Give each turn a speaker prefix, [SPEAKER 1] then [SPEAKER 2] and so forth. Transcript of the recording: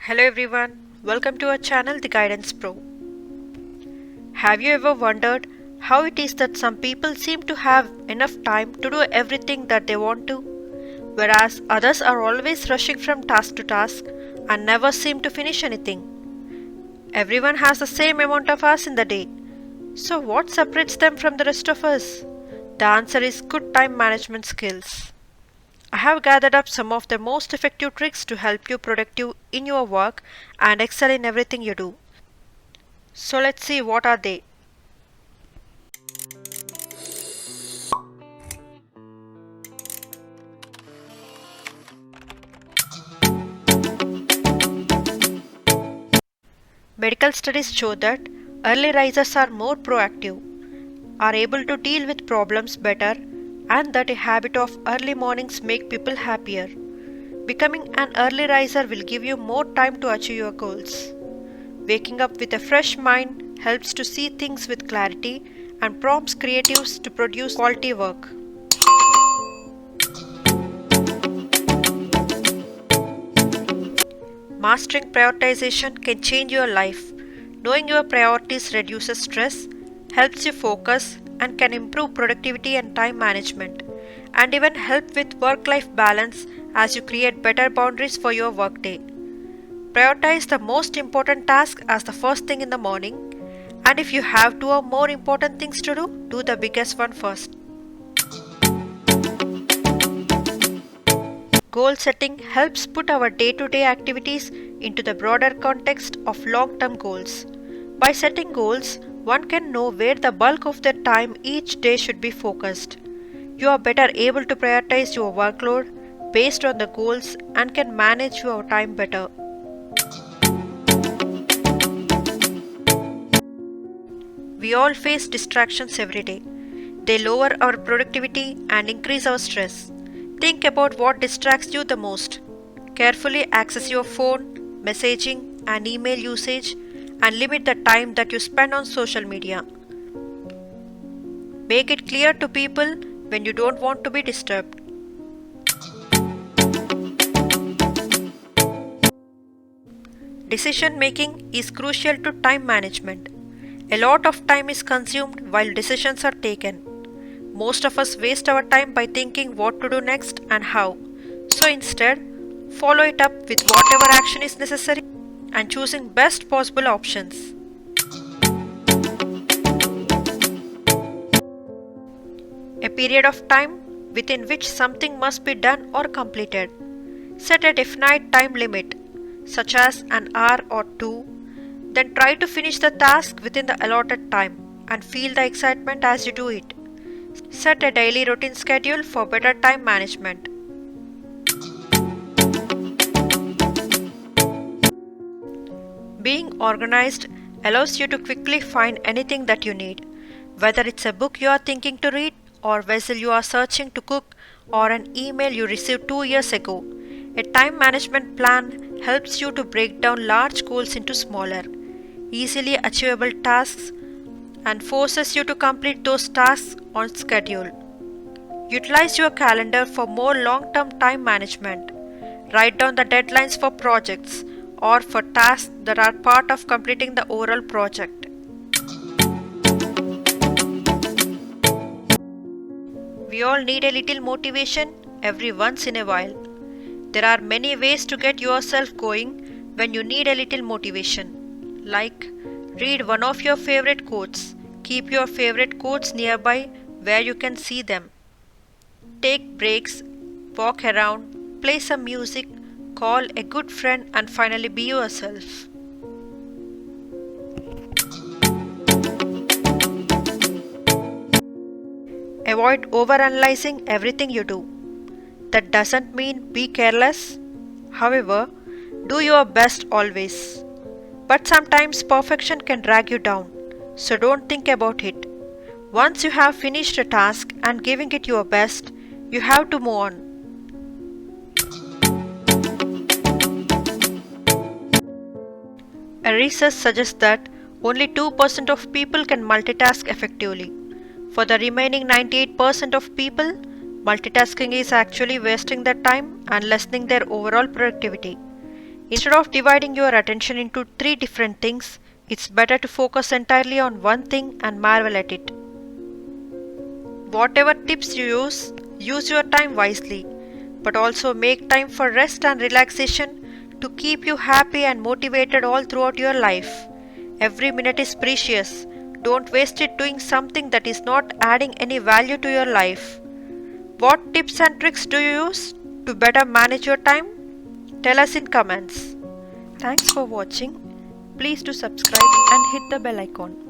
[SPEAKER 1] Hello everyone, welcome to our channel The Guidance Pro. Have you ever wondered how it is that some people seem to have enough time to do everything that they want to, whereas others are always rushing from task to task and never seem to finish anything? Everyone has the same amount of hours in the day. So what separates them from the rest of us? The answer is good time management skills. I have gathered up some of the most effective tricks to help you productive in your work and excel in everything you do. So let's see what are they. Medical studies show that early risers are more proactive, are able to deal with problems better, and that a habit of early mornings make people happier. Becoming an early riser will give you more time to achieve your goals. Waking up with a fresh mind helps to see things with clarity and prompts creatives to produce quality work. Mastering prioritization can change your life. Knowing your priorities reduces stress, helps you focus, and can improve productivity and time management, and even help with work life balance as you create better boundaries for your workday. Prioritize the most important task as the first thing in the morning, and if you have two or more important things to do the biggest one first. Goal setting helps put our day to day activities into the broader context of long term goals. By setting goals, one can know where the bulk of their time each day should be focused. You are better able to prioritize your workload based on the goals and can manage your time better. We all face distractions every day. They lower our productivity and increase our stress. Think about what distracts you the most. Carefully access your phone, messaging, and email usage and limit the time that you spend on social media. Make it clear to people when you don't want to be disturbed. Decision making is crucial to time management. A lot of time is consumed while decisions are taken. Most of us waste our time by thinking what to do next and how. So instead, follow it up with whatever action is necessary and choosing best possible options. A period of time within which something must be done or completed. Set a definite time limit, such as an hour or two, then try to finish the task within the allotted time and feel the excitement as you do it. Set a daily routine schedule for better time management. Being organized allows you to quickly find anything that you need, whether it's a book you are thinking to read, or vessel you are searching to cook, or an email you received 2 years ago. A time management plan helps you to break down large goals into smaller, easily achievable tasks and forces you to complete those tasks on schedule. Utilize your calendar for more long term time management. Write down the deadlines for projects or for tasks that are part of completing the overall project. We all need a little motivation every once in a while. There are many ways to get yourself going when you need a little motivation. Like, read one of your favorite quotes. Keep your favorite quotes nearby where you can see them. Take breaks, walk around, play some music, call a good friend, and finally be yourself. Avoid overanalyzing everything you do. That doesn't mean be careless. However, do your best always. But sometimes perfection can drag you down, so don't think about it. Once you have finished a task and giving it your best, you have to move on. A research suggests that only 2% of people can multitask effectively. For the remaining 98% of people, multitasking is actually wasting their time and lessening their overall productivity. Instead of dividing your attention into three different things, it's better to focus entirely on one thing and marvel at it. Whatever tips you use your time wisely, but also make time for rest and relaxation to keep you happy and motivated all throughout your life. Every minute is precious. Don't waste it doing something that is not adding any value to your life. What tips and tricks do you use to better manage your time? Tell us in comments. Thanks for watching. Please do subscribe and hit the bell icon.